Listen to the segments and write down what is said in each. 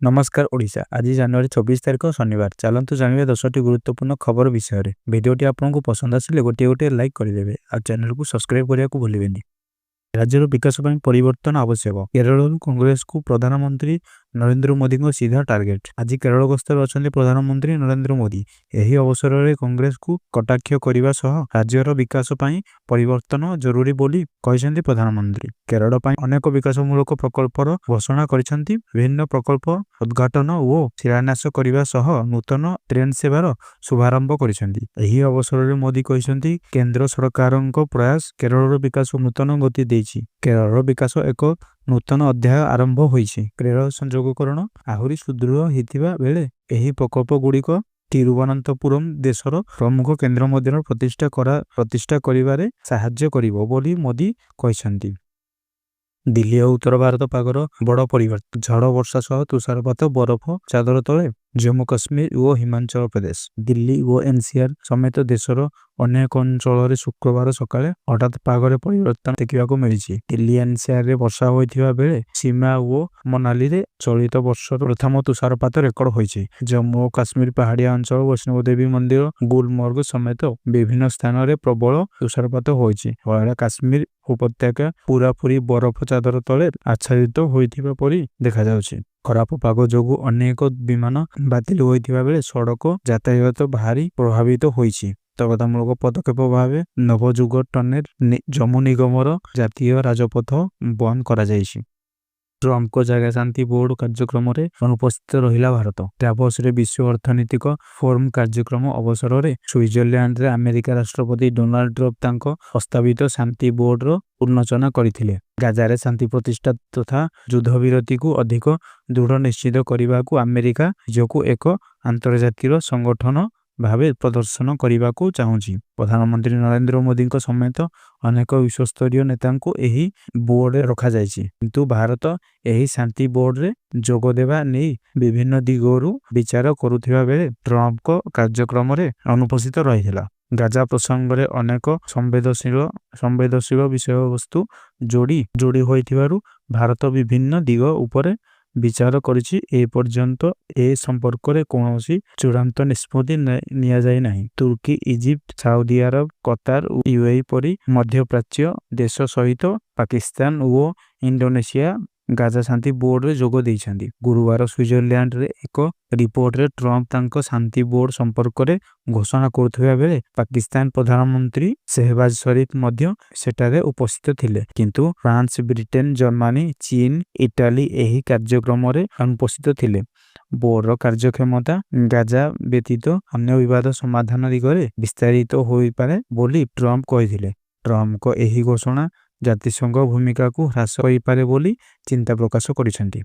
नमस्कार ओडिशा। आज जनवरी 24 तारिख शनिवार। चलतु जानिबा 10टी गुरुत्वपूर्ण खबर विषय। भिडियोटी आपको पसंद आसिले गोटे गोटे लाइक करेंगे और चैनल को सब्सक्राइब करने को भूलें। राज्यर विकास पर परिवर्तन आवश्यक। केरल कांग्रेस को प्रधानमंत्री नरेंद्र मोदी को सीधा टार्गेट। आज केरल गस्तर अच्छा प्रधानमंत्री नरेंद्र मोदी। यही अवसर में कांग्रेस को कटाक्ष करने सह राज्यर विकास पर परिवर्तन जरूरी बोली कहते प्रधानमंत्री। केरल पर अनेक विकासमूलक प्रकल्पर घोषणा करिसेंती। विभिन्न प्रकल्प उद्घाटन और शिलान्यास करने सह नूतन ट्रेन सेवार शुभारंभ करिसेंती। एही अवसर में मोदी कहते केंद्र सरकार प्रयास केरल विकास नूतन गति देछि। केरल विकास एक नूतन अध्याय आरंभ होइछि। केरल संयोगकरण आहुरी सुदृढ़ होइतिबा बेले एही प्रकल्प गुड़िक तिरुवनंतपुरम देशर प्रमुख केंद्र मध्य प्रतिष्ठा करिबारे साहाय्य करिवो बोली मोदी कहछन्ती। दिल्ली और उत्तर भारत पागर बड़ परिवर्तन। झड़ वर्षा सह तुषारपात बरफ चादर तले जम्मू काश्मीर और हिमाचल प्रदेश दिल्ली और एनसीआर समेत देशर अनेक अंचल शुक्रवार सकाळे हठात पागरे परिवर्तन देखा मिली। दिल्ली एनसीआर रे वर्षा होइथिबा बेले सीमा और मनाली रे चलित वर्षर प्रथम तुषारपात रेकर्ड होइछि। जम्मू और काश्मीर पहाड़िया अंचल वैष्णो देवी मंदिर गुलमर्ग समेत विभिन्न स्थान रे प्रबल तुषारपात होइछि। फଳରେ काश्मीर उपत्यका पूरापूरी बरफ चादर तले आच्छादित होइथिबा परि देखा जाउछि। खराब पाग जोगु अनेक विमान बातिल होइथिबा बेले सड़क यातायात भारी प्रभावित होइछि। तबतामूलक पदक्षेप भाव नवजुग टनेल जम्मू निगमर जातीय राजपथ बंद करा जाइछि। ट्रम्प को जगह शांति बोर्ड कार्यक्रम में अनुपस्थित रहिला भारत। डावोस रे विश्व अर्थनैतिक फोरम कार्यक्रम अवसर में स्विट्जरलैंड रे अमेरिका राष्ट्रपति डोनाल्ड ट्रम्प तांको प्रस्तावित शांति बोर्ड रो उन्मोचन करथिले। गाजा रे शांति प्रतिष्ठा तथा युद्धविरति को अधिक दृढ़ निश्चित करने को अमेरिका जो एक अंतर्जातीय संगठन भावे प्रदर्शन करने को चाहूँगी। प्रधानमंत्री नरेंद्र मोदी समेत अनेक विश्वस्तरीय नेता को यही बोर्ड रखा जाइछि। किंतु भारत यही शांति बोर्ड रे जोग देवा नहीं विभिन्न दिगरु विचार करुथिबा बेले ट्रम्प को कार्यक्रम रे अनुपस्थित रहिथिला। गाजा प्रसंग रे अनेक संवेदनशील विषय वस्तु जोड़ी होइथिबारु भारत विभिन्न दिग उपरे विचार करिछि। ए पर्यंत ए संपर्क रे कोनोसी चूड़ांत निष्पत्ति निया जाय नाही। तुर्की इजिप्ट सऊदी अरब कतार यूएई परि मध्य प्राच्य देश सहित पाकिस्तान और इंडोनेशिया गाजा शांति बोर्ड रे जोग देइछन्ती। गुरुवार स्विट्जरलैंड रे एक रिपोर्ट रे ट्रम्प तांको शांति बोर्ड संपर्क रे घोषणा करथुवा बेले पाकिस्तान प्रधानमंत्री शहबाज शरीफ मध्य सेटारे उपस्थित थिले। किंतु फ्रांस ब्रिटेन जर्मनी चीन इटाली एही कार्यक्रम रे अनुपस्थित थिले। बोर्ड कार्यक्षमता गाजा व्यतीत अन्य विवाद समाधान दिगरे विस्तारित होई पारे बोली ट्रम्प कहिथिले। ट्रम्प को एही घोषणा जातिसंघ भूमिका को ह्रास करि पारे बोली चिंता प्रकाश करिसेंती।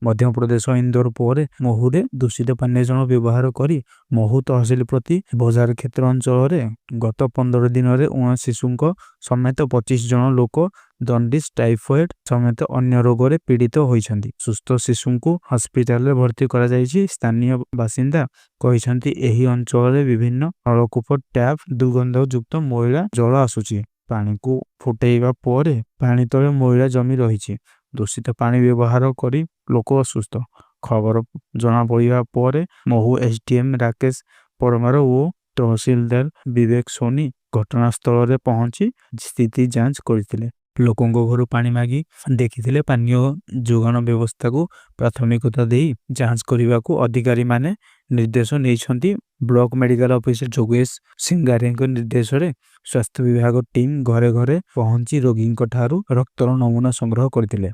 मध्य प्रदेश इंदौर पर महूरे दूषित पानीय जल व्यवहार करी महू तहसिल प्रति बजार क्षेत्र अंचल गत 15 दिन में 19 शिशु समेत 25 जन लोक दंडिस टाइफॉइड समेत अन्य रोग रे पीड़ित होइछन्ती। सुस्थ शिशु को हॉस्पिटल रे भर्ती करा जाइछि। स्थानीय बासिंदा कहिसन्ती एही अंचल रे विभिन्न नलकूप टैप दुर्गंधयुक्त मैला जल आसुछि। पानी को फुटेइबा परे पानी तले मैला जमी रहिछि। दूषित पानी व्यवहार करी लोक असुस्थ। खबर जना पड़िबा परे महू एसडीएम राकेश परमार और तहसीलदार विवेक सोनी घटनास्थल रे पहुंची स्थिति जांच करथिले। लोकों घर पानी मागी देखिथिले। पानीय जोगान व्यवस्था को प्राथमिकता देई जांच करने को अधिकारी माने निर्देश नहीं। ब्लॉक मेडिकल ऑफिसर जोगेश सिंगारे निर्देश रे स्वास्थ्य विभाग टीम घरे घरे पहुंची रोगी रक्तर नमूना संग्रह करथिले।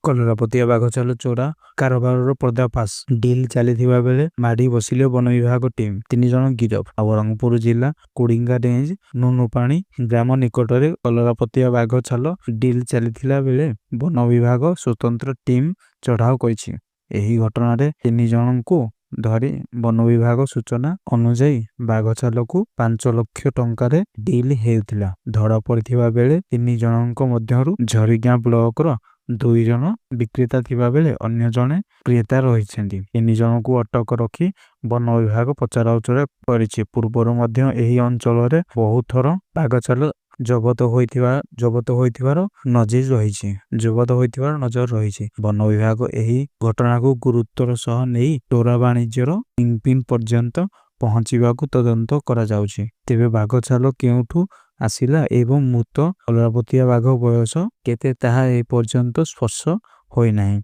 कलरापतिया बाघछाल चोरा कारोबार पर्दाफाश डील चली बेले माड़ी बसिले वन विभाग टीम 3 जन गिरफ। नवरंगपुर जिला कोडिंगा रेंज नुनुपाणी ग्राम निकट में कलरापतिया बाघछाल डील चली बेले वन विभाग स्वतंत्र टीम चढ़ाऊ करिछि। एही घटना रे 3 जन को धरी वन विभाग सूचना अनुसार बाघछाल को 5 लाख टंका रे डील हेउथिला। धरा पड़िथिबा बेले 3 जनक मध्यरु झरिगां ब्लॉक रो 2 जन विक्रेता थिबा बेले अन्य जने क्रेता रहिसेंती। 3 जन को अटक रखी वन विभाग पचराउचरा करिछि। पूर्वर मध्य एही अंचल रे बहुत थर बाघछाल ଜବତ ହୋଇଥିବାର ନଜିର ରହିଛି। ବନ ବିଭାଗ ଏହି ଘଟଣାକୁ ଗୁରୁତ୍ୱର ସହ ନେଇ ଚୋରା ବାଣିଜ୍ୟର କିଙ୍ଗପିନ୍ ପର୍ଯ୍ୟନ୍ତ ପହଞ୍ଚିବାକୁ ତଦନ୍ତ କରାଯାଉଛି। ତେବେ ବାଘ ଛାଲ କେଉଁଠୁ ଆସିଲା ଏବଂ ମୃତ କଲରାପତରିଆ ବାଘ ବୟସ କେତେ ତାହା ଏପର୍ଯ୍ୟନ୍ତ ସ୍ପଷ୍ଟ ହୋଇନାହିଁ।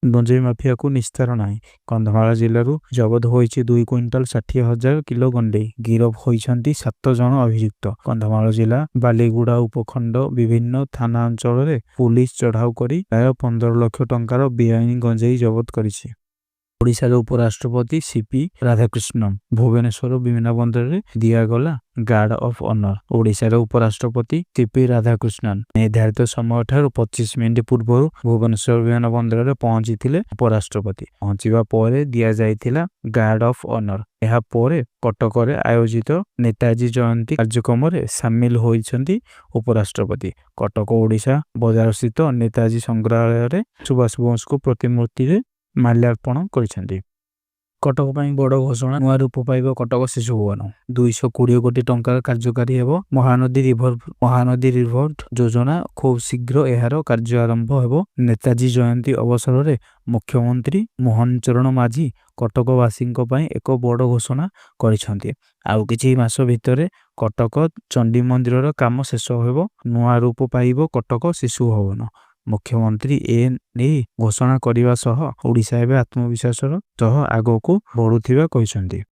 ଗଞ୍ଜେଇ ମାଫିଆକୁ ନିସ୍ତାର ନାହିଁ। କନ୍ଧମାଳ ଜିଲ୍ଲାରୁ ଜବତ ହୋଇଛି 2 କୁଇଣ୍ଟାଲ 60,000 କିଲୋ ଗଞ୍ଜେଇ। ଗିରଫ ହୋଇଛନ୍ତି 7 ଜଣ ଅଭିଯୁକ୍ତ। କନ୍ଧମାଳ ଜିଲ୍ଲା ବାଲିଗୁଡ଼ା ଉପଖଣ୍ଡ ବିଭିନ୍ନ ଥାନା ଅଞ୍ଚଳରେ ପୁଲିସ ଚଢ଼ାଉ କରି ପ୍ରାୟ 15 ଲକ୍ଷ ଟଙ୍କାର ବେଆଇନ ଗଞ୍ଜେଇ ଜବତ କରିଛି। ଓଡ଼ିଶାର ଉପରାଷ୍ଟ୍ରପତି ସିପି ରାଧାକୃଷ୍ଣନ ଭୁବନେଶ୍ୱର ବିମାନ ବନ୍ଦରରେ ଦିଆଗଲା ଗାର୍ଡ ଅଫ୍ ଅନର। ଓଡ଼ିଶାର ଉପରାଷ୍ଟ୍ରପତି ସିପି ରାଧାକୃଷ୍ଣନ ନିର୍ଦ୍ଧାରିତ ସମୟଠାରୁ 25 ମିନିଟ୍ ପୂର୍ବରୁ ଭୁବନେଶ୍ୱର ବିମାନ ବନ୍ଦରରେ ପହଞ୍ଚିଥିଲେ ଉପରାଷ୍ଟ୍ରପତି। ପହଞ୍ଚିବା ପରେ ଦିଆଯାଇଥିଲା ଗାର୍ଡ ଅଫ୍ ଅନର। ଏହା ପରେ କଟକରେ ଆୟୋଜିତ ନେତାଜୀ ଜୟନ୍ତୀ କାର୍ଯ୍ୟକ୍ରମରେ ସାମିଲ ହୋଇଛନ୍ତି ଉପରାଷ୍ଟ୍ରପତି। କଟକ ଓଡ଼ିଶା ବଜାରସ୍ଥିତ ନେତାଜୀ ସଂଗ୍ରହାଳୟରେ ସୁଭାଷ ବୋଷଙ୍କ ପ୍ରତିମୂର୍ତ୍ତିରେ ମାଲ୍ୟାର୍ପଣ କରିଛନ୍ତି। କଟକ ପାଇଁ ବଡ଼ ଘୋଷଣା। ନୂଆ ରୂପ ପାଇବ କଟକ ଶିଶୁ ଭବନ। 220 କୋଟି ଟଙ୍କାର କାର୍ଯ୍ୟକାରୀ ହେବ ମହାନଦୀ ରିଭର ଯୋଜନା। ଖୁବ୍ ଶୀଘ୍ର ଏହାର କାର୍ଯ୍ୟ ଆରମ୍ଭ ହେବ। ନେତାଜୀ ଜୟନ୍ତୀ ଅବସରରେ ମୁଖ୍ୟମନ୍ତ୍ରୀ ମୋହନ ଚରଣ ମାଝୀ କଟକବାସୀଙ୍କ ପାଇଁ ଏକ ବଡ଼ ଘୋଷଣା କରିଛନ୍ତି। ଆଉ କିଛି ମାସ ଭିତରେ କଟକ ଚଣ୍ଡୀ ମନ୍ଦିରର କାମ ଶେଷ ହେବ। ନୂଆ ରୂପ ପାଇବ କଟକ ଶିଶୁ ଭବନ। ମୁଖ୍ୟମନ୍ତ୍ରୀ ଏ ନେଇ ଘୋଷଣା କରିବା ସହ ଓଡ଼ିଶା ଏବେ ଆତ୍ମବିଶ୍ୱାସର ସହ ଆଗକୁ ବଢ଼ୁଥିବା କହିଛନ୍ତି।